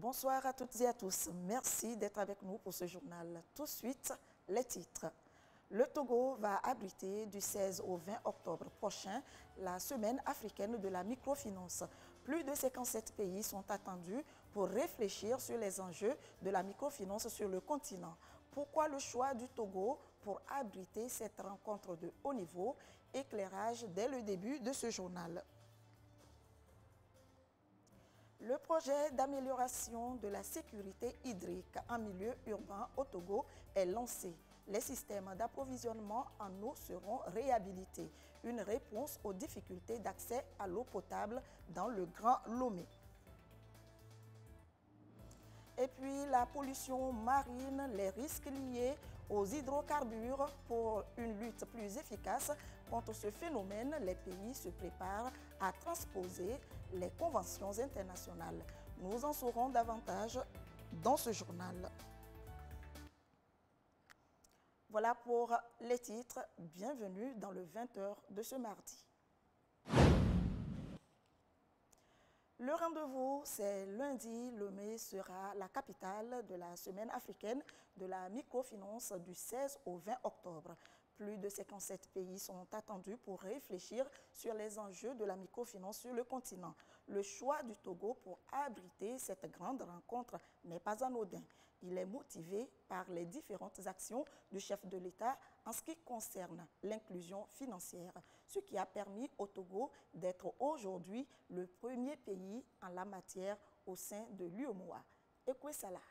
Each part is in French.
Bonsoir à toutes et à tous. Merci d'être avec nous pour ce journal. Tout de suite, les titres. Le Togo va abriter du 16 au 20 octobre prochain la semaine africaine de la microfinance. Plus de 57 pays sont attendus pour réfléchir sur les enjeux de la microfinance sur le continent. Pourquoi le choix du Togo pour abriter cette rencontre de haut niveau? Éclairage dès le début de ce journal. Le projet d'amélioration de la sécurité hydrique en milieu urbain au Togo est lancé. Les systèmes d'approvisionnement en eau seront réhabilités. Une réponse aux difficultés d'accès à l'eau potable dans le Grand Lomé. Et puis la pollution marine, les risques liés aux hydrocarbures. Pour une lutte plus efficace contre ce phénomène, les pays se préparent à transposer les conventions internationales. Nous en saurons davantage dans ce journal. Voilà pour les titres. Bienvenue dans le 20h de ce mardi. Le rendez-vous, c'est lundi. Lomé sera la capitale de la semaine africaine de la microfinance du 16 au 20 octobre. Plus de 57 pays sont attendus pour réfléchir sur les enjeux de la microfinance sur le continent. Le choix du Togo pour abriter cette grande rencontre n'est pas anodin. Il est motivé par les différentes actions du chef de l'État en ce qui concerne l'inclusion financière, ce qui a permis au Togo d'être aujourd'hui le premier pays en la matière au sein de l'UEMOA. Ekwe Salah.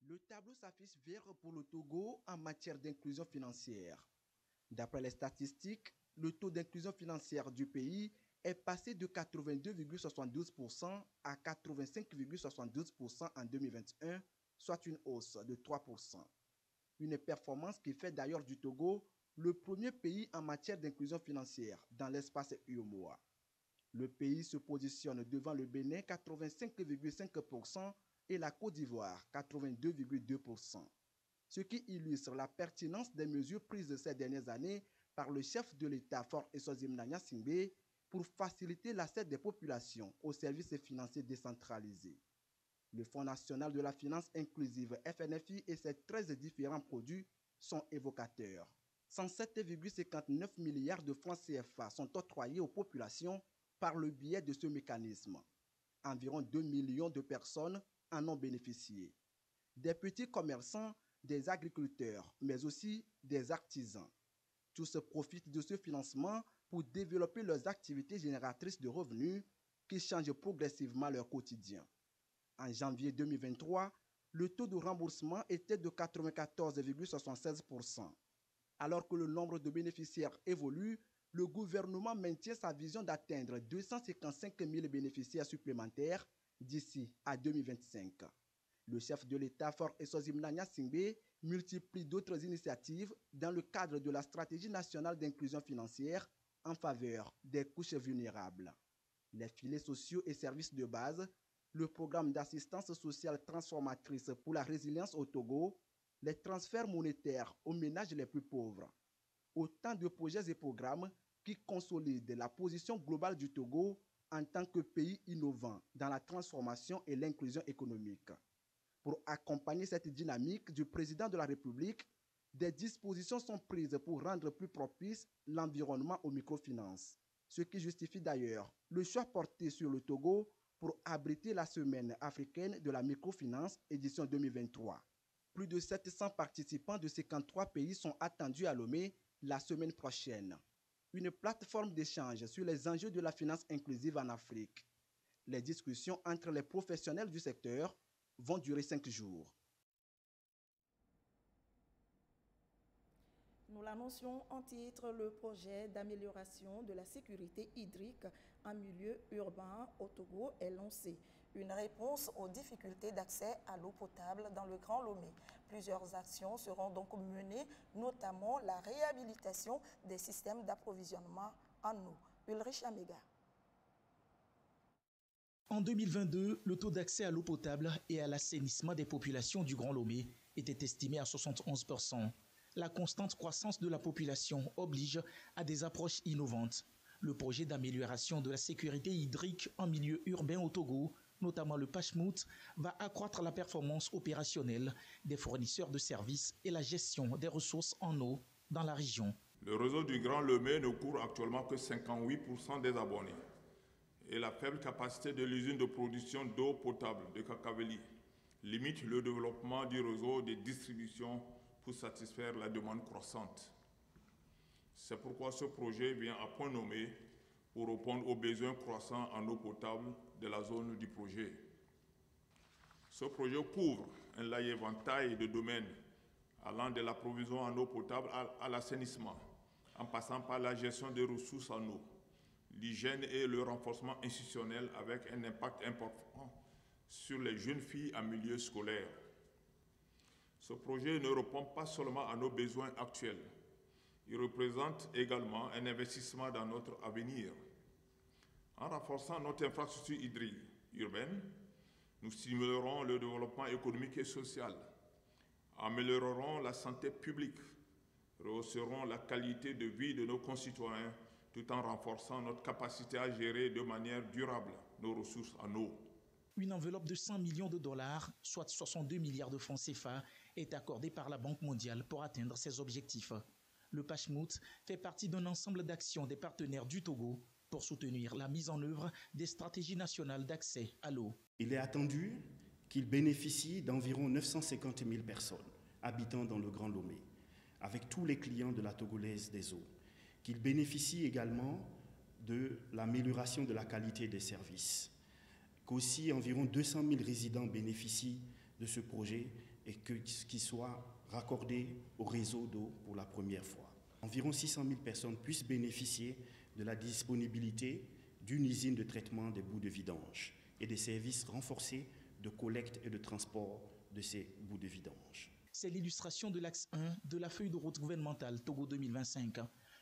Le tableau s'affiche vert pour le Togo en matière d'inclusion financière. D'après les statistiques, le taux d'inclusion financière du pays est passé de 82,72% à 85,72% en 2021, soit une hausse de 3%. Une performance qui fait d'ailleurs du Togo le premier pays en matière d'inclusion financière dans l'espace UEMOA. Le pays se positionne devant le Bénin 85,5% et la Côte d'Ivoire 82,2%. Ce qui illustre la pertinence des mesures prises ces dernières années par le chef de l'État Faure Essoziemna Gnassingbé pour faciliter l'accès des populations aux services financiers décentralisés. Le Fonds national de la finance inclusive FNFI et ses 13 différents produits sont évocateurs. 107,59 milliards de francs CFA sont octroyés aux populations par le biais de ce mécanisme. Environ 2 millions de personnes en ont bénéficié. Des petits commerçants, des agriculteurs, mais aussi des artisans. Tous profitent de ce financement pour développer leurs activités génératrices de revenus qui changent progressivement leur quotidien. En janvier 2023, le taux de remboursement était de 94,76%. Alors que le nombre de bénéficiaires évolue, le gouvernement maintient sa vision d'atteindre 255 000 bénéficiaires supplémentaires d'ici à 2025. Le chef de l'État Faure Essoziemna Gnassingbé multiplie d'autres initiatives dans le cadre de la stratégie nationale d'inclusion financière en faveur des couches vulnérables. Les filets sociaux et services de base, le programme d'assistance sociale transformatrice pour la résilience au Togo, les transferts monétaires aux ménages les plus pauvres. Autant de projets et programmes qui consolident la position globale du Togo en tant que pays innovant dans la transformation et l'inclusion économique. Pour accompagner cette dynamique du président de la République, des dispositions sont prises pour rendre plus propice l'environnement aux microfinances. Ce qui justifie d'ailleurs le choix porté sur le Togo pour abriter la semaine africaine de la microfinance édition 2023. Plus de 700 participants de 53 pays sont attendus à Lomé la semaine prochaine. Une plateforme d'échange sur les enjeux de la finance inclusive en Afrique. Les discussions entre les professionnels du secteur vont durer 5 jours. Nous l'annoncions en titre, le projet d'amélioration de la sécurité hydrique en milieu urbain au Togo est lancé. Une réponse aux difficultés d'accès à l'eau potable dans le Grand Lomé. Plusieurs actions seront donc menées, notamment la réhabilitation des systèmes d'approvisionnement en eau. Ulrich Amega. En 2022, le taux d'accès à l'eau potable et à l'assainissement des populations du Grand Lomé était estimé à 71%. La constante croissance de la population oblige à des approches innovantes. Le projet d'amélioration de la sécurité hydrique en milieu urbain au Togo, notamment le Pashmout, va accroître la performance opérationnelle des fournisseurs de services et la gestion des ressources en eau dans la région. Le réseau du Grand Lomé ne couvre actuellement que 58% des abonnés. Et la faible capacité de l'usine de production d'eau potable de Kakaveli limite le développement du réseau de distribution pour satisfaire la demande croissante. C'est pourquoi ce projet vient à point nommé pour répondre aux besoins croissants en eau potable de la zone du projet. Ce projet couvre un large éventail de domaines allant de la provision en eau potable à l'assainissement, en passant par la gestion des ressources en eau, l'hygiène et le renforcement institutionnel avec un impact important sur les jeunes filles en milieu scolaire. Ce projet ne répond pas seulement à nos besoins actuels, il représente également un investissement dans notre avenir. En renforçant notre infrastructure hydrique urbaine, nous stimulerons le développement économique et social, améliorerons la santé publique, rehausserons la qualité de vie de nos concitoyens tout en renforçant notre capacité à gérer de manière durable nos ressources en eau. Une enveloppe de 100 millions de dollars, soit 62 milliards de francs CFA, est accordée par la Banque mondiale pour atteindre ces objectifs. Le Pashmout fait partie d'un ensemble d'actions des partenaires du Togo pour soutenir la mise en œuvre des stratégies nationales d'accès à l'eau. Il est attendu qu'il bénéficie d'environ 950 000 personnes habitant dans le Grand Lomé, avec tous les clients de la Togolaise des eaux, qu'il bénéficie également de l'amélioration de la qualité des services, qu'aussi environ 200 000 résidents bénéficient de ce projet et qu'ils soient raccordés au réseau d'eau pour la première fois. Environ 600 000 personnes puissent bénéficier de la disponibilité d'une usine de traitement des boues de vidange et des services renforcés de collecte et de transport de ces bouts de vidange. C'est l'illustration de l'axe 1 de la feuille de route gouvernementale Togo 2025,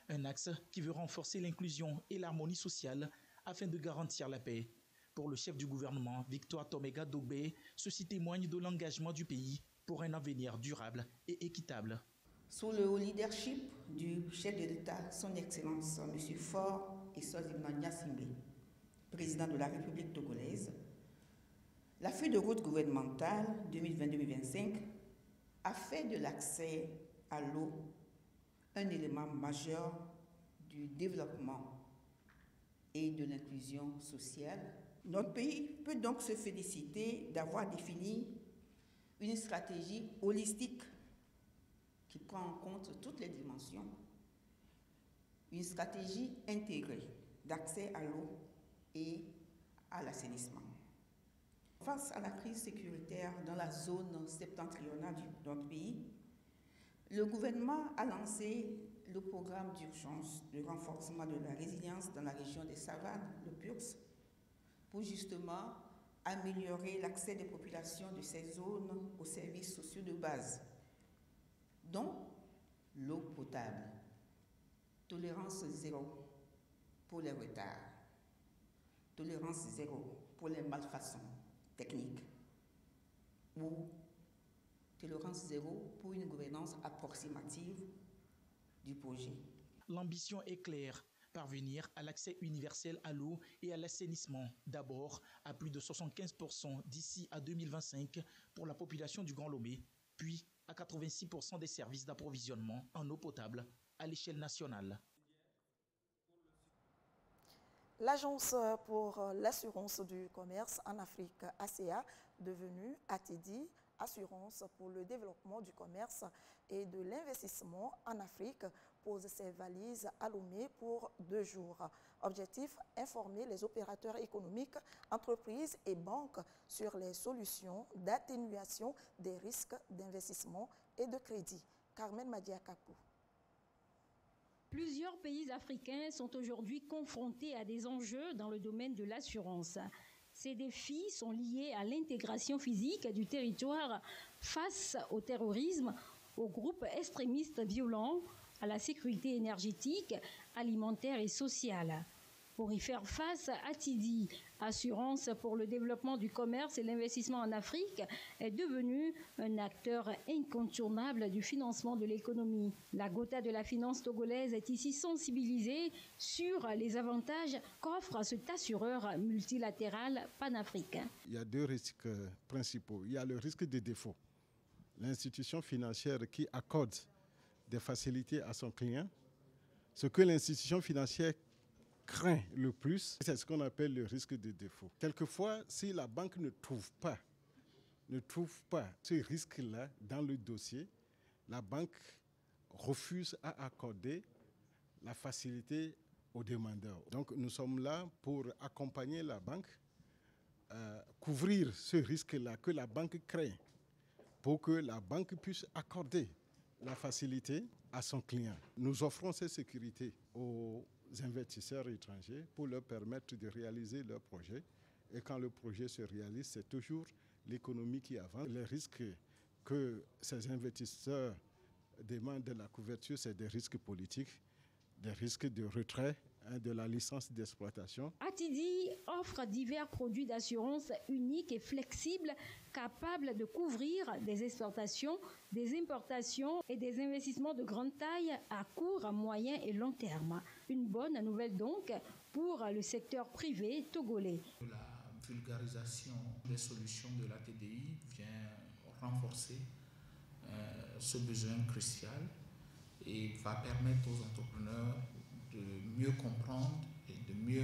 un axe qui veut renforcer l'inclusion et l'harmonie sociale afin de garantir la paix. Pour le chef du gouvernement, Victoire Tomega Dogbe, ceci témoigne de l'engagement du pays pour un avenir durable et équitable. Sous le haut leadership du chef de l'État, son Excellence M. Faure Essoazimna Gnassingbé, président de la République togolaise, la feuille de route gouvernementale 2020-2025 a fait de l'accès à l'eau un élément majeur du développement et de l'inclusion sociale. Notre pays peut donc se féliciter d'avoir défini une stratégie holistique qui prend en compte toutes les dimensions, une stratégie intégrée d'accès à l'eau et à l'assainissement. Face à la crise sécuritaire dans la zone septentrionale de notre pays, le gouvernement a lancé le programme d'urgence de renforcement de la résilience dans la région des Savanes, le PURS, pour justement améliorer l'accès des populations de ces zones aux services sociaux de base, dont l'eau potable, tolérance zéro pour les retards, tolérance zéro pour les malfaçons techniques ou tolérance zéro pour une gouvernance approximative du projet. L'ambition est claire, parvenir à l'accès universel à l'eau et à l'assainissement, d'abord à plus de 75% d'ici à 2025 pour la population du Grand Lomé, puis à 86% des services d'approvisionnement en eau potable à l'échelle nationale. L'Agence pour l'assurance du commerce en Afrique, ACA, devenue ATEDI, Assurance pour le développement du commerce et de l'investissement en Afrique, pose ses valises à Lomé pour 2 jours. Objectif, informer les opérateurs économiques, entreprises et banques sur les solutions d'atténuation des risques d'investissement et de crédit. Carmen Madiakapou. Plusieurs pays africains sont aujourd'hui confrontés à des enjeux dans le domaine de l'assurance. Ces défis sont liés à l'intégration physique du territoire face au terrorisme, aux groupes extrémistes violents, à la sécurité énergétique, alimentaire et sociale. Pour y faire face, Atidi, Assurance pour le développement du commerce et l'investissement en Afrique, est devenu un acteur incontournable du financement de l'économie. La Gotha de la finance togolaise est ici sensibilisée sur les avantages qu'offre cet assureur multilatéral panafricain. Il y a deux risques principaux. Il y a le risque de défaut. L'institution financière qui accorde des facilités à son client, ce que l'institution financière craint le plus, c'est ce qu'on appelle le risque de défaut. Quelquefois, si la banque ne trouve pas ce risque-là dans le dossier, la banque refuse à accorder la facilité aux demandeurs. Donc nous sommes là pour accompagner la banque, couvrir ce risque-là que la banque craint, pour que la banque puisse accorder la facilité à son client. Nous offrons ces sécurités aux investisseurs étrangers pour leur permettre de réaliser leurs projets. Et quand le projet se réalise, c'est toujours l'économie qui avance. Les risques que ces investisseurs demandent de la couverture, c'est des risques politiques, des risques de retrait de la licence d'exploitation. Atidi offre divers produits d'assurance uniques et flexibles capables de couvrir des exportations, des importations et des investissements de grande taille à court, à moyen et long terme. Une bonne nouvelle donc pour le secteur privé togolais. La vulgarisation des solutions de la TDI vient renforcer ce besoin crucial et va permettre aux entrepreneurs de mieux comprendre et de mieux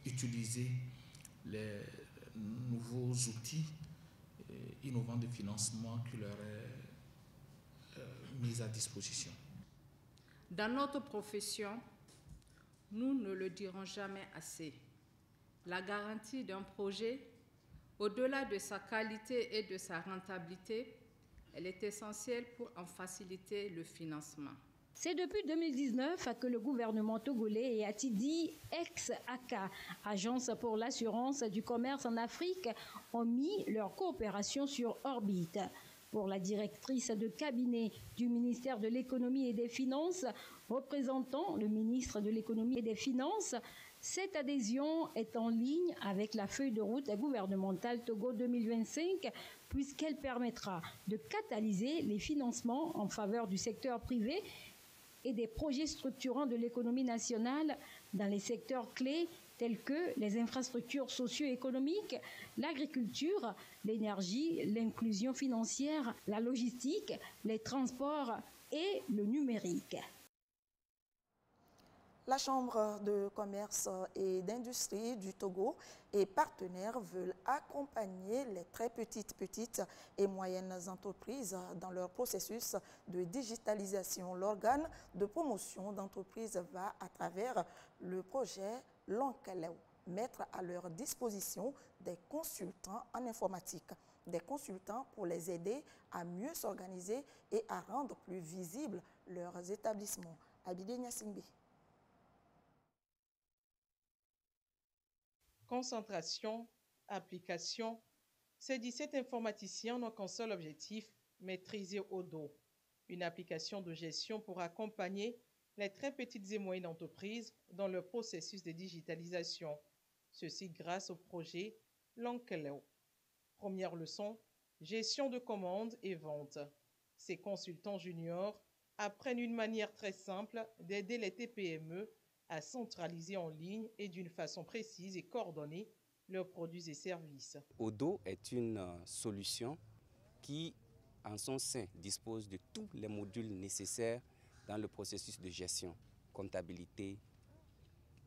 utiliser les nouveaux outils innovants de financement qui leur est mis à disposition. Dans notre profession, nous ne le dirons jamais assez. La garantie d'un projet, au-delà de sa qualité et de sa rentabilité, elle est essentielle pour en faciliter le financement. C'est depuis 2019 que le gouvernement togolais et Atidi, ex-ACA, Agence pour l'assurance du commerce en Afrique, ont mis leur coopération sur orbite. Pour la directrice de cabinet du ministère de l'Économie et des Finances, représentant le ministre de l'Économie et des Finances, cette adhésion est en ligne avec la feuille de route gouvernementale Togo 2025, puisqu'elle permettra de catalyser les financements en faveur du secteur privé et des projets structurants de l'économie nationale dans les secteurs clés tels que les infrastructures socio-économiques, l'agriculture, l'énergie, l'inclusion financière, la logistique, les transports et le numérique. La Chambre de commerce et d'industrie du Togo et partenaires veulent accompagner les très petites et moyennes entreprises dans leur processus de digitalisation. L'organe de promotion d'entreprises va, à travers le projet Lankeleo, mettre à leur disposition des consultants en informatique, des consultants pour les aider à mieux s'organiser et à rendre plus visibles leurs établissements. Abidé Nyasingbe. Concentration, application, ces 17 informaticiens n'ont qu'un seul objectif, maîtriser Odo, une application de gestion pour accompagner les très petites et moyennes entreprises dans leur processus de digitalisation. Ceci grâce au projet Lankeleo. Première leçon, gestion de commandes et ventes. Ces consultants juniors apprennent une manière très simple d'aider les TPME à centraliser en ligne et d'une façon précise et coordonnée leurs produits et services. Odo est une solution qui, en son sein, dispose de tous les modules nécessaires dans le processus de gestion, comptabilité,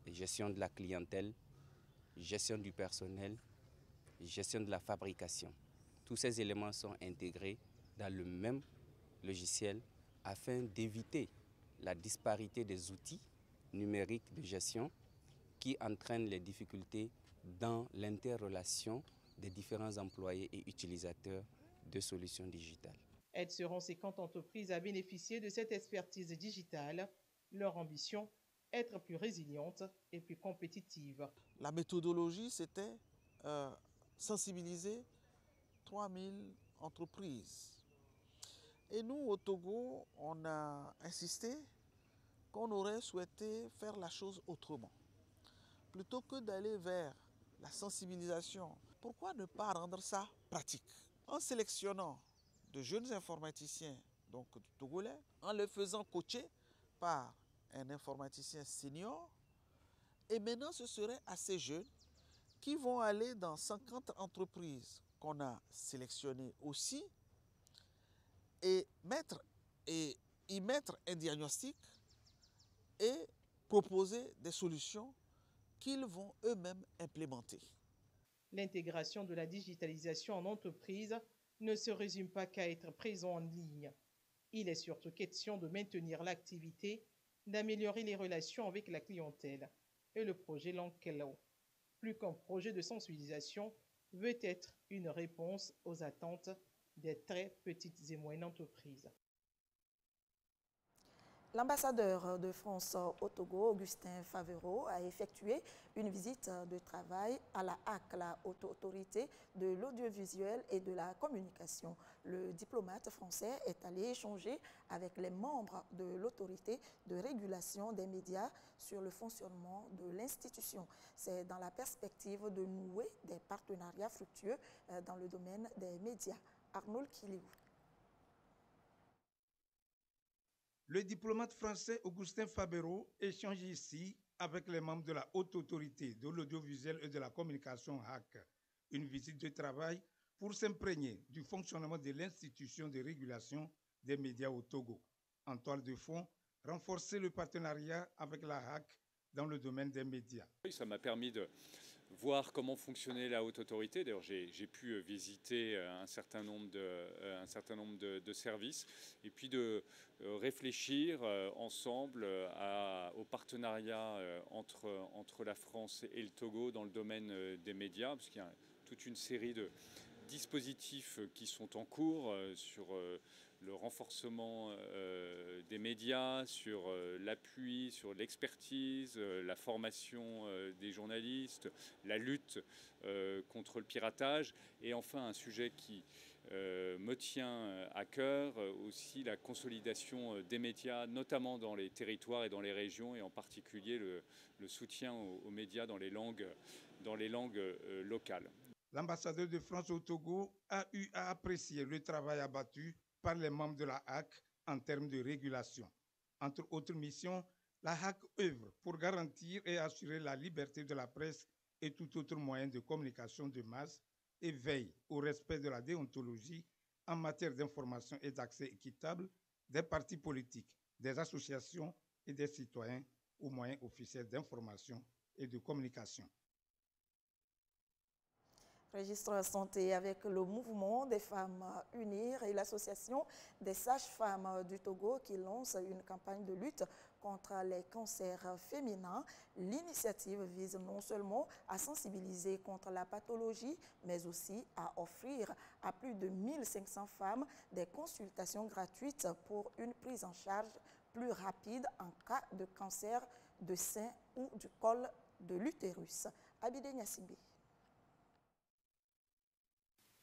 gestion de la clientèle, gestion du personnel, gestion de la fabrication. Tous ces éléments sont intégrés dans le même logiciel afin d'éviter la disparité des outils numériques de gestion qui entraînent les difficultés dans l'interrelation des différents employés et utilisateurs de solutions digitales. Elles seront 50 entreprises à bénéficier de cette expertise digitale. Leur ambition, être plus résiliente et plus compétitive. La méthodologie, c'était sensibiliser 3000 entreprises. Et nous, au Togo, on a insisté qu'on aurait souhaité faire la chose autrement. plutôt que d'aller vers la sensibilisation, pourquoi ne pas rendre ça pratique? En sélectionnant de jeunes informaticiens, donc togolais, en les faisant coacher par un informaticien senior, et maintenant ce serait à ces jeunes qui vont aller dans 50 entreprises qu'on a sélectionnées aussi et y mettre un diagnostic et proposer des solutions qu'ils vont eux-mêmes implémenter. L'intégration de la digitalisation en entreprise ne se résume pas qu'à être présent en ligne. Il est surtout question de maintenir l'activité, d'améliorer les relations avec la clientèle. Et le projet Lankelo, plus qu'un projet de sensibilisation, veut être une réponse aux attentes des très petites et moyennes entreprises. L'ambassadeur de France au Togo, Augustin Favero, a effectué une visite de travail à la HAC, la Haute Autorité de l'audiovisuel et de la communication. Le diplomate français est allé échanger avec les membres de l'autorité de régulation des médias sur le fonctionnement de l'institution. C'est dans la perspective de nouer des partenariats fructueux dans le domaine des médias. Arnold Kiliou. Le diplomate français Augustin Favero échange ici avec les membres de la Haute Autorité de l'audiovisuel et de la communication HAC. Une visite de travail pour s'imprégner du fonctionnement de l'institution de régulation des médias au Togo. En toile de fond, renforcer le partenariat avec la HAC dans le domaine des médias. Ça m'a permis de voir comment fonctionnait la haute autorité. D'ailleurs, j'ai pu visiter un certain nombre de services et puis de réfléchir ensemble au partenariat entre la France et le Togo dans le domaine des médias, parce qu'il y a toute une série de dispositifs qui sont en cours sur le renforcement des médias, sur l'appui, sur l'expertise, la formation des journalistes, la lutte contre le piratage et enfin un sujet qui me tient à cœur, aussi la consolidation des médias, notamment dans les territoires et dans les régions et en particulier le soutien aux médias dans les langues locales. L'ambassadeur de France au Togo a eu à apprécier le travail abattu par les membres de la HAC en termes de régulation. Entre autres missions, la HAC œuvre pour garantir et assurer la liberté de la presse et tout autre moyen de communication de masse et veille au respect de la déontologie en matière d'information et d'accès équitable des partis politiques, des associations et des citoyens aux moyens officiels d'information et de communication. Registre santé avec le mouvement des femmes unir et l'association des sages-femmes du Togo qui lance une campagne de lutte contre les cancers féminins. L'initiative vise non seulement à sensibiliser contre la pathologie, mais aussi à offrir à plus de 1500 femmes des consultations gratuites pour une prise en charge plus rapide en cas de cancer de sein ou du col de l'utérus. Abidé Niassimbi.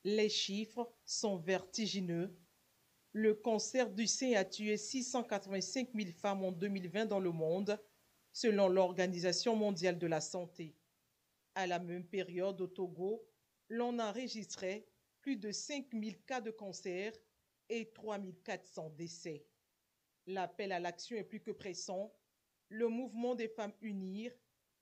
Les chiffres sont vertigineux. Le cancer du sein a tué 685 000 femmes en 2020 dans le monde, selon l'Organisation mondiale de la santé. À la même période au Togo, l'on enregistrait plus de 5 000 cas de cancer et 3 400 décès. L'appel à l'action est plus que pressant. Le mouvement des femmes unir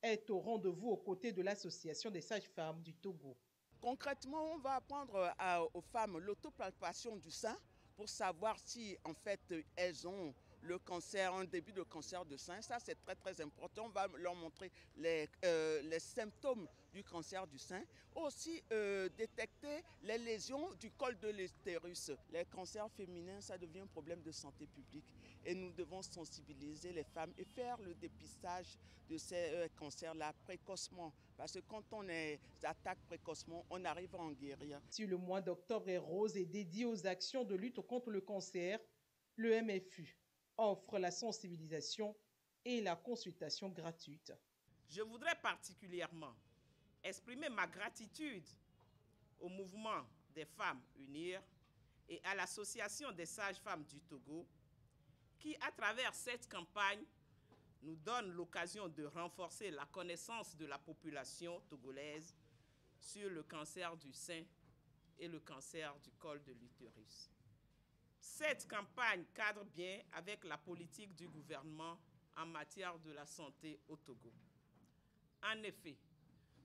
est au rendez-vous aux côtés de l'Association des sages-femmes du Togo. Concrètement, on va apprendre aux femmes l'autopalpation du sein pour savoir si en fait elles ont le cancer, un début de cancer de sein. Ça c'est très très important. On va leur montrer les symptômes du cancer du sein. Aussi détecter les lésions du col de l'utérus. Les cancers féminins, ça devient un problème de santé publique. Et nous devons sensibiliser les femmes et faire le dépistage de ces cancers-là précocement. Parce que quand on les attaque précocement, on arrive à en guérir. Si le mois d'octobre est rose et dédié aux actions de lutte contre le cancer, le MFU offre la sensibilisation et la consultation gratuite. Je voudrais particulièrement exprimer ma gratitude au mouvement des femmes unir et à l'association des sages-femmes du Togo qui, à travers cette campagne, nous donne l'occasion de renforcer la connaissance de la population togolaise sur le cancer du sein et le cancer du col de l'utérus. Cette campagne cadre bien avec la politique du gouvernement en matière de la santé au Togo. En effet,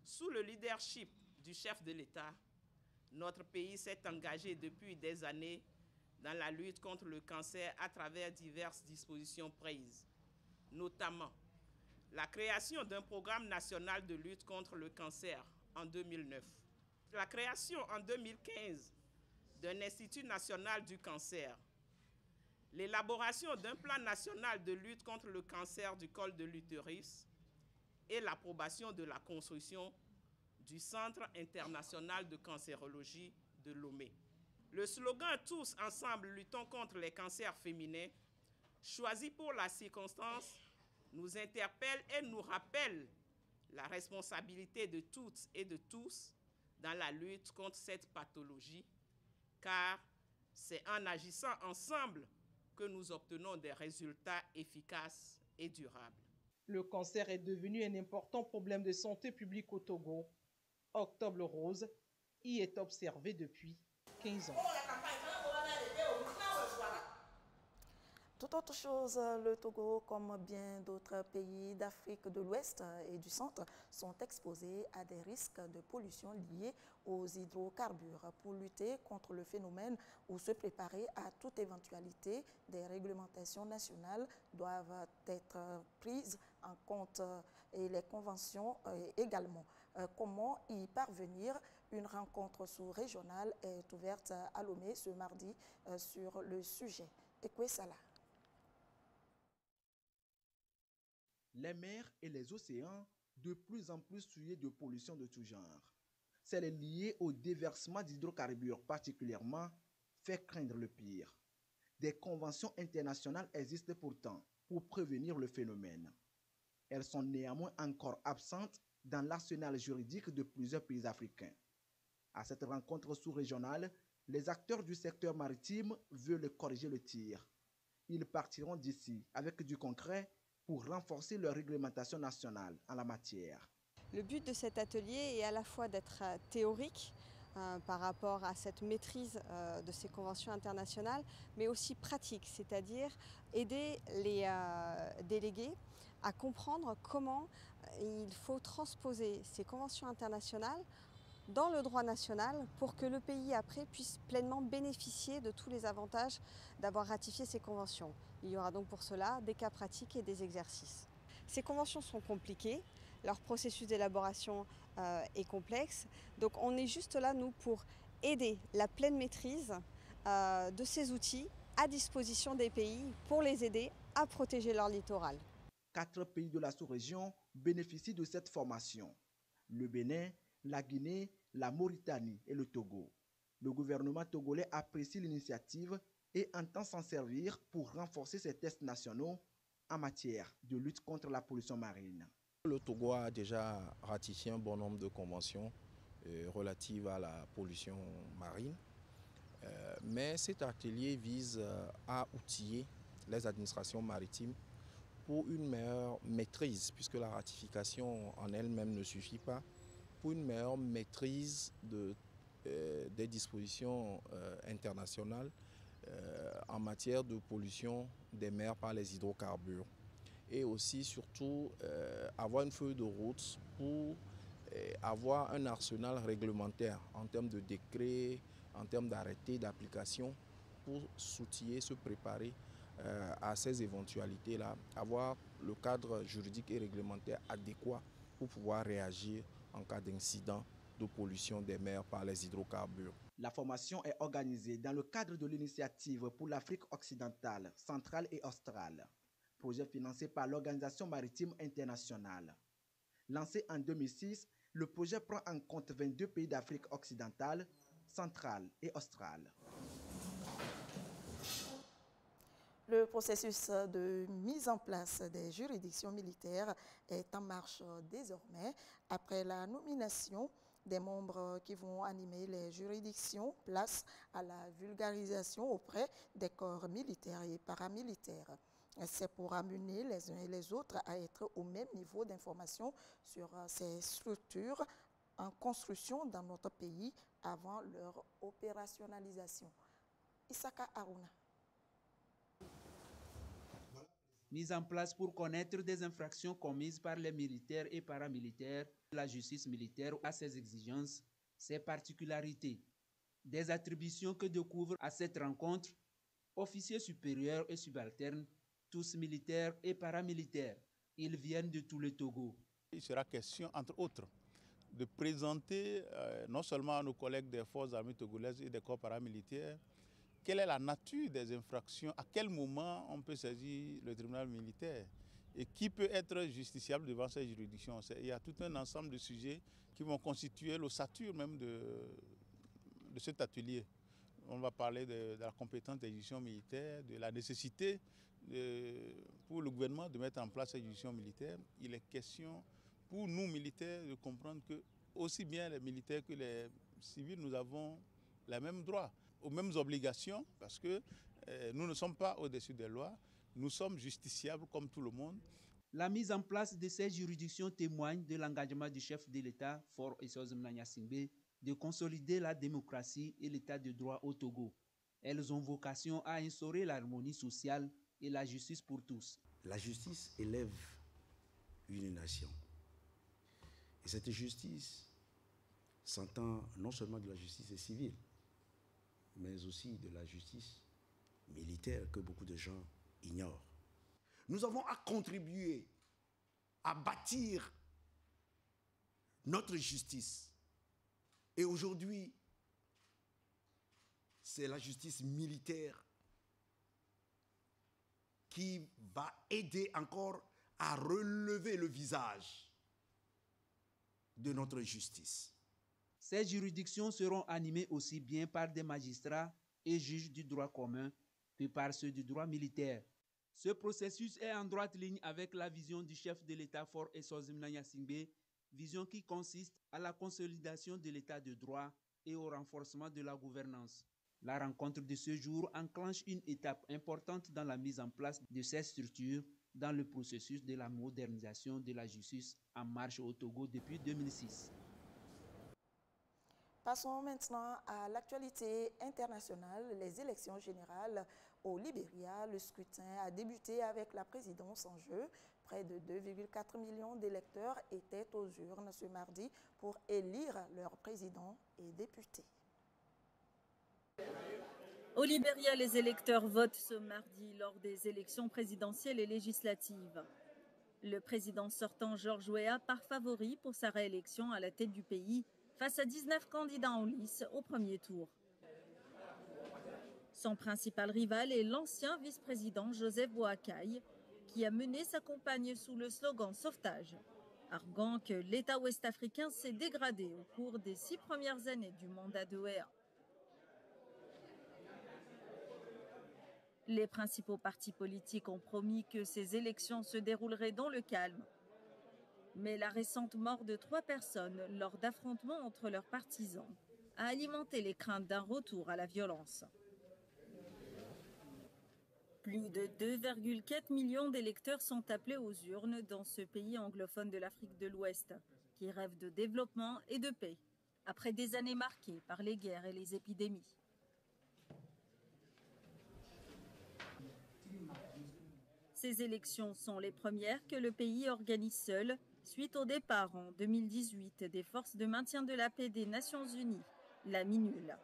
sous le leadership du chef de l'État, notre pays s'est engagé depuis des années dans la lutte contre le cancer à travers diverses dispositions prises, notamment la création d'un programme national de lutte contre le cancer en 2009, la création en 2015 d'un Institut national du cancer, l'élaboration d'un plan national de lutte contre le cancer du col de l'utérus et l'approbation de la construction du Centre international de cancérologie de Lomé. Le slogan « Tous ensemble luttons contre les cancers féminins » choisi pour la circonstance nous interpelle et nous rappelle la responsabilité de toutes et de tous dans la lutte contre cette pathologie, car c'est en agissant ensemble que nous obtenons des résultats efficaces et durables. Le cancer est devenu un important problème de santé publique au Togo. Octobre Rose y est observé depuis 15 ans. Tout autre chose, le Togo, comme bien d'autres pays d'Afrique de l'Ouest et du Centre, sont exposés à des risques de pollution liés aux hydrocarbures. Pour lutter contre le phénomène ou se préparer à toute éventualité, des réglementations nationales doivent être prises en compte et les conventions également. Comment y parvenir? Une rencontre sous-régionale est ouverte à Lomé ce mardi sur le sujet. Ekwe Salah. Les mers et les océans de plus en plus souillés de pollution de tout genre. Celle liée au déversement d'hydrocarbures particulièrement fait craindre le pire. Des conventions internationales existent pourtant pour prévenir le phénomène. Elles sont néanmoins encore absentes dans l'arsenal juridique de plusieurs pays africains. À cette rencontre sous-régionale, les acteurs du secteur maritime veulent corriger le tir. Ils partiront d'ici avec du concret pour renforcer leur réglementation nationale en la matière. Le but de cet atelier est à la fois d'être théorique par rapport à cette maîtrise de ces conventions internationales, mais aussi pratique, c'est-à-dire aider les délégués à comprendre comment il faut transposer ces conventions internationales dans le droit national pour que le pays après puisse pleinement bénéficier de tous les avantages d'avoir ratifié ces conventions. Il y aura donc pour cela des cas pratiques et des exercices. Ces conventions sont compliquées, leur processus d'élaboration est complexe, donc on est juste là, nous, pour aider la pleine maîtrise de ces outils à disposition des pays pour les aider à protéger leur littoral. 4 pays de la sous-région bénéficient de cette formation: le Bénin, la Guinée, la Mauritanie et le Togo. Le gouvernement togolais apprécie l'initiative et entend s'en servir pour renforcer ses tests nationaux en matière de lutte contre la pollution marine. Le Togo a déjà ratifié un bon nombre de conventions relatives à la pollution marine, mais cet atelier vise à outiller les administrations maritimes pour une meilleure maîtrise, puisque la ratification en elle-même ne suffit pas, pour une meilleure maîtrise des dispositions internationales en matière de pollution des mers par les hydrocarbures. Et aussi, surtout, avoir une feuille de route pour avoir un arsenal réglementaire en termes de décrets, en termes d'arrêtés, d'application, pour s'outiller, se préparer à ces éventualités-là, avoir le cadre juridique et réglementaire adéquat pour pouvoir réagir en cas d'incident de pollution des mers par les hydrocarbures. La formation est organisée dans le cadre de l'initiative pour l'Afrique occidentale, centrale et australe, projet financé par l'Organisation maritime internationale. Lancé en 2006, le projet prend en compte 22 pays d'Afrique occidentale, centrale et australe. Le processus de mise en place des juridictions militaires est en marche désormais. Après la nomination des membres qui vont animer les juridictions, place à la vulgarisation auprès des corps militaires et paramilitaires. C'est pour amener les uns et les autres à être au même niveau d'information sur ces structures en construction dans notre pays avant leur opérationnalisation. Isaka Aruna. Mise en place pour connaître des infractions commises par les militaires et paramilitaires, la justice militaire a ses exigences, ses particularités. Des attributions que découvrent à cette rencontre officiers supérieurs et subalternes, tous militaires et paramilitaires. Ils viennent de tout le Togo. Il sera question, entre autres, de présenter non seulement à nos collègues des forces armées togolaises et des corps paramilitaires, quelle est la nature des infractions, à quel moment on peut saisir le tribunal militaire et qui peut être justiciable devant ces juridictions. Il y a tout un ensemble de sujets qui vont constituer l'ossature même de cet atelier. On va parler de la compétence des juridictions militaires, de la nécessité pour le gouvernement de mettre en place ces juridictions militaires. Il est question pour nous militaires de comprendre que aussi bien les militaires que les civils, nous avons les mêmes droits, aux mêmes obligations, parce que nous ne sommes pas au-dessus des lois, nous sommes justiciables comme tout le monde. La mise en place de ces juridictions témoigne de l'engagement du chef de l'État, Faure Essozimna Gnassingbé, de consolider la démocratie et l'état de droit au Togo. Elles ont vocation à instaurer l'harmonie sociale et la justice pour tous. La justice élève une nation. Et cette justice s'entend non seulement de la justice civile, mais aussi de la justice militaire que beaucoup de gens ignorent. Nous avons à contribuer à bâtir notre justice. Et aujourd'hui, c'est la justice militaire qui va aider encore à relever le visage de notre justice. Ces juridictions seront animées aussi bien par des magistrats et juges du droit commun que par ceux du droit militaire. Ce processus est en droite ligne avec la vision du chef de l'État Faure Essozimna Gnassingbé, vision qui consiste à la consolidation de l'état de droit et au renforcement de la gouvernance. La rencontre de ce jour enclenche une étape importante dans la mise en place de ces structures dans le processus de la modernisation de la justice en marche au Togo depuis 2006. Passons maintenant à l'actualité internationale, les élections générales au Libéria. Le scrutin a débuté avec la présidence en jeu. Près de 2,4 millions d'électeurs étaient aux urnes ce mardi pour élire leurs présidents et députés. Au Libéria, les électeurs votent ce mardi lors des élections présidentielles et législatives. Le président sortant George Weah part favori pour sa réélection à la tête du pays face à 19 candidats en lice au premier tour. Son principal rival est l'ancien vice-président Joseph Boakai, qui a mené sa campagne sous le slogan « Sauvetage », arguant que l'État ouest-africain s'est dégradé au cours des 6 premières années du mandat de Weah. Les principaux partis politiques ont promis que ces élections se dérouleraient dans le calme. Mais la récente mort de 3 personnes lors d'affrontements entre leurs partisans a alimenté les craintes d'un retour à la violence. Plus de 2,4 millions d'électeurs sont appelés aux urnes dans ce pays anglophone de l'Afrique de l'Ouest, qui rêve de développement et de paix, après des années marquées par les guerres et les épidémies. Ces élections sont les premières que le pays organise seul, suite au départ en 2018 des forces de maintien de la paix des Nations Unies, la MINUL.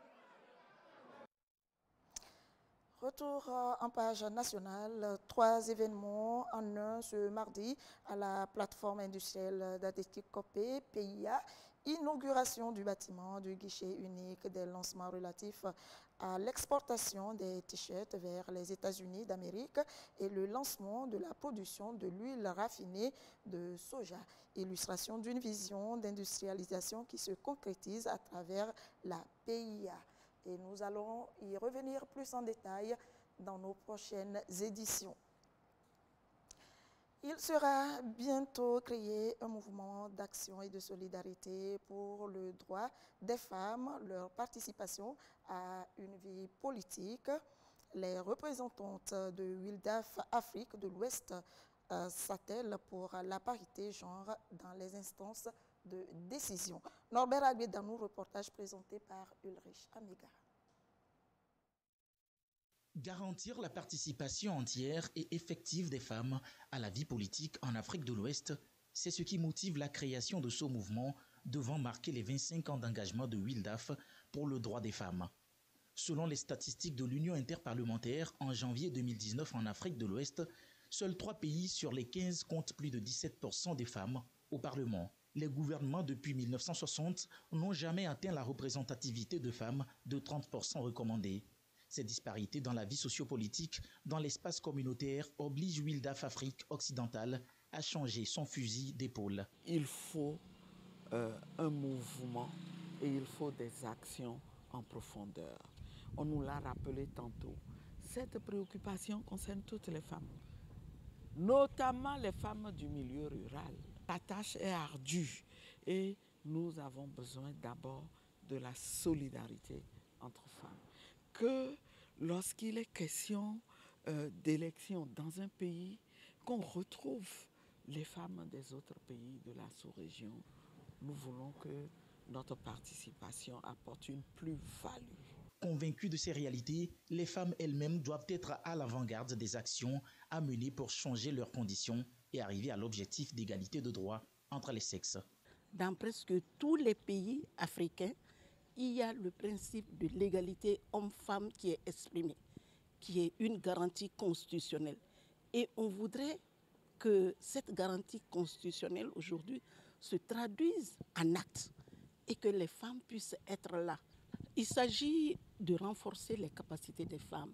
Retour en page nationale, 3 événements en un ce mardi à la plateforme industrielle d'Adetik Kopé, PIA, inauguration du bâtiment du guichet unique des lancements relatifs à l'exportation des t-shirts vers les États-Unis d'Amérique et le lancement de la production de l'huile raffinée de soja. Illustration d'une vision d'industrialisation qui se concrétise à travers la PIA. Et nous allons y revenir plus en détail dans nos prochaines éditions. Il sera bientôt créé un mouvement d'action et de solidarité pour le droit des femmes, leur participation à une vie politique. Les représentantes de WILDAF Afrique de l'Ouest s'attellent pour la parité genre dans les instances de décision. Norbert Aguedanou, reportage présenté par Ulrich Amiga. Garantir la participation entière et effective des femmes à la vie politique en Afrique de l'Ouest, c'est ce qui motive la création de ce mouvement devant marquer les 25 ans d'engagement de WILDAF pour le droit des femmes. Selon les statistiques de l'Union interparlementaire, en janvier 2019 en Afrique de l'Ouest, seuls 3 pays sur les 15 comptent plus de 17% des femmes au Parlement. Les gouvernements depuis 1960 n'ont jamais atteint la représentativité de femmes de 30% recommandée. Ces disparités dans la vie sociopolitique, dans l'espace communautaire, obligent WILDAF Afrique occidentale à changer son fusil d'épaule. Il faut un mouvement et il faut des actions en profondeur. On nous l'a rappelé tantôt. Cette préoccupation concerne toutes les femmes, notamment les femmes du milieu rural. La tâche est ardue et nous avons besoin d'abord de la solidarité entre femmes. Que lorsqu'il est question d'élection dans un pays, qu'on retrouve les femmes des autres pays de la sous-région. Nous voulons que notre participation apporte une plus-value. Convaincus de ces réalités, les femmes elles-mêmes doivent être à l'avant-garde des actions à mener pour changer leurs conditions et arriver à l'objectif d'égalité de droits entre les sexes. Dans presque tous les pays africains, il y a le principe de l'égalité homme-femme qui est exprimé, qui est une garantie constitutionnelle. Et on voudrait que cette garantie constitutionnelle aujourd'hui se traduise en actes et que les femmes puissent être là. Il s'agit de renforcer les capacités des femmes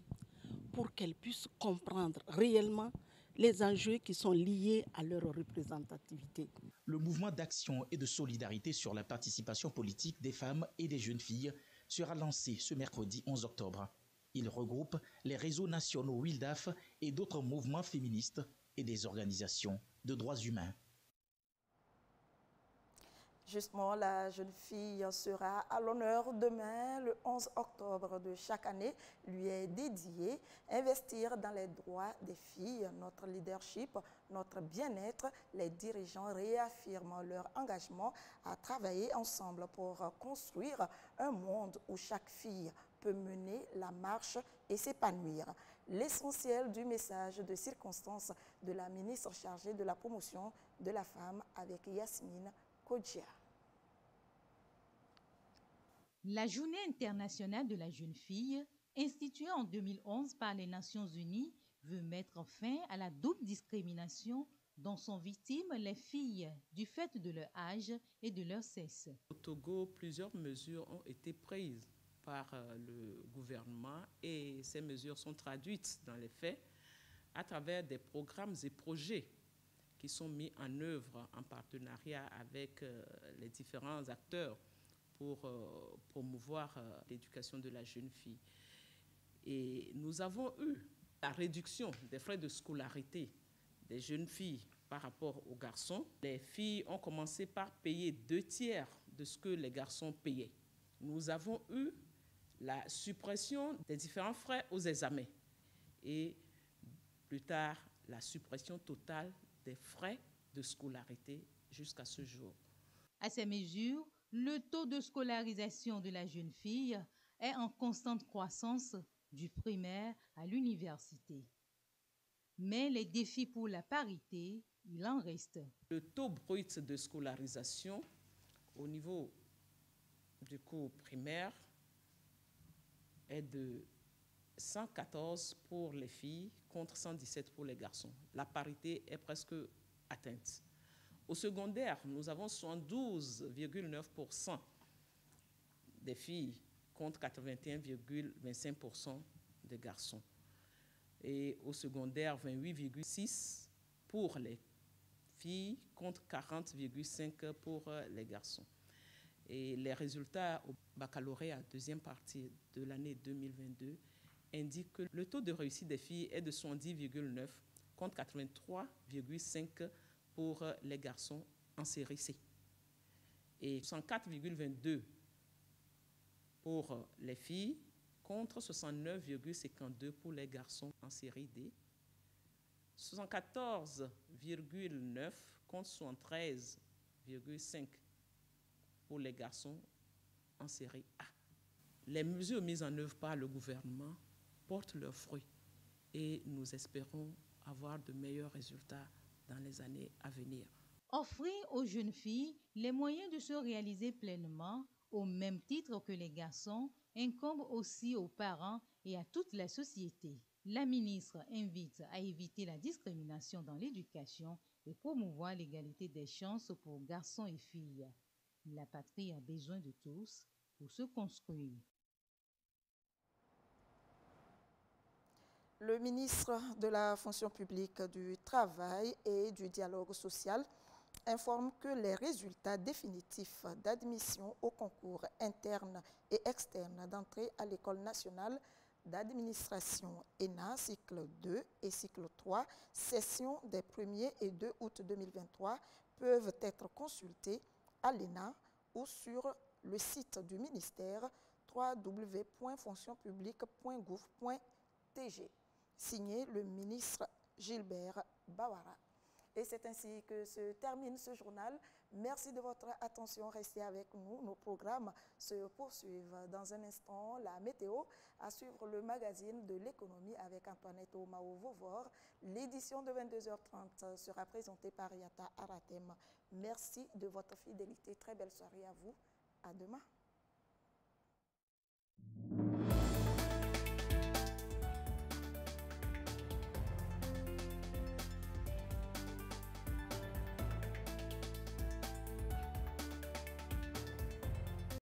pour qu'elles puissent comprendre réellement les enjeux qui sont liés à leur représentativité. Le mouvement d'action et de solidarité sur la participation politique des femmes et des jeunes filles sera lancé ce mercredi 11 octobre. Il regroupe les réseaux nationaux WILDAF et d'autres mouvements féministes et des organisations de droits humains. Justement, la jeune fille sera à l'honneur demain, le 11 octobre de chaque année, lui est dédié. Investir dans les droits des filles, notre leadership, notre bien-être, les dirigeants réaffirment leur engagement à travailler ensemble pour construire un monde où chaque fille peut mener la marche et s'épanouir. L'essentiel du message de circonstance de la ministre chargée de la promotion de la femme avec Yasmine Kodjia. La Journée internationale de la jeune fille, instituée en 2011 par les Nations Unies, veut mettre fin à la double discrimination dont sont victimes les filles du fait de leur âge et de leur sexe. Au Togo, plusieurs mesures ont été prises par le gouvernement et ces mesures sont traduites dans les faits à travers des programmes et projets qui sont mis en œuvre en partenariat avec les différents acteurs pour promouvoir l'éducation de la jeune fille. Et nous avons eu la réduction des frais de scolarité des jeunes filles par rapport aux garçons. Les filles ont commencé par payer 2/3 de ce que les garçons payaient. Nous avons eu la suppression des différents frais aux examens et plus tard la suppression totale des frais de scolarité jusqu'à ce jour. À ces mesures, le taux de scolarisation de la jeune fille est en constante croissance du primaire à l'université. Mais les défis pour la parité, il en reste. Le taux brut de scolarisation au niveau du cours primaire est de 114 pour les filles contre 117 pour les garçons. La parité est presque atteinte. Au secondaire, nous avons 72,9% des filles contre 81,25% des garçons. Et au secondaire, 28,6% pour les filles contre 40,5% pour les garçons. Et les résultats au baccalauréat, deuxième partie de l'année 2022, indiquent que le taux de réussite des filles est de 70,9 contre 83,5 pour les garçons en série C. Et 104,22 pour les filles contre 69,52 pour les garçons en série D, 74,9 contre 73,5 pour les garçons en série A. Les mesures mises en œuvre par le gouvernement portent leurs fruits et nous espérons avoir de meilleurs résultats dans les années à venir. Offrir aux jeunes filles les moyens de se réaliser pleinement, au même titre que les garçons, incombe aussi aux parents et à toute la société. La ministre invite à éviter la discrimination dans l'éducation et promouvoir l'égalité des chances pour garçons et filles. La patrie a besoin de tous pour se construire. Le ministre de la Fonction publique, du Travail et du Dialogue social informe que les résultats définitifs d'admission au concours interne et externe d'entrée à l'École nationale d'administration ENA, cycle 2 et cycle 3, session des 1er et 2 août 2023, peuvent être consultés à l'ENA ou sur le site du ministère www.fonctionpublique.gouv.tg. Signé le ministre Gilbert Bawara. Et c'est ainsi que se termine ce journal. Merci de votre attention. Restez avec nous. Nos programmes se poursuivent. Dans un instant, la météo, à suivre le magazine de l'économie avec Antoinette Omao-Vovor. L'édition de 22h30 sera présentée par Yata Aratem. Merci de votre fidélité. Très belle soirée à vous. À demain.